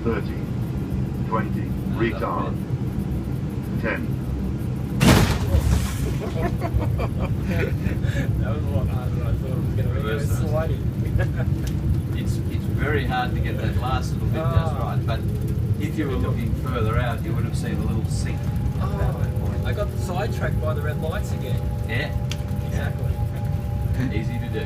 30, 20, retard, 10. That was a lot harder than I thought it was going to be. It was sliding. It's very hard to get that last little bit just right, but if you were looking further out, you would have seen a little sink at that point. I got sidetracked by the red lights again. Yeah, Exactly. easy to do.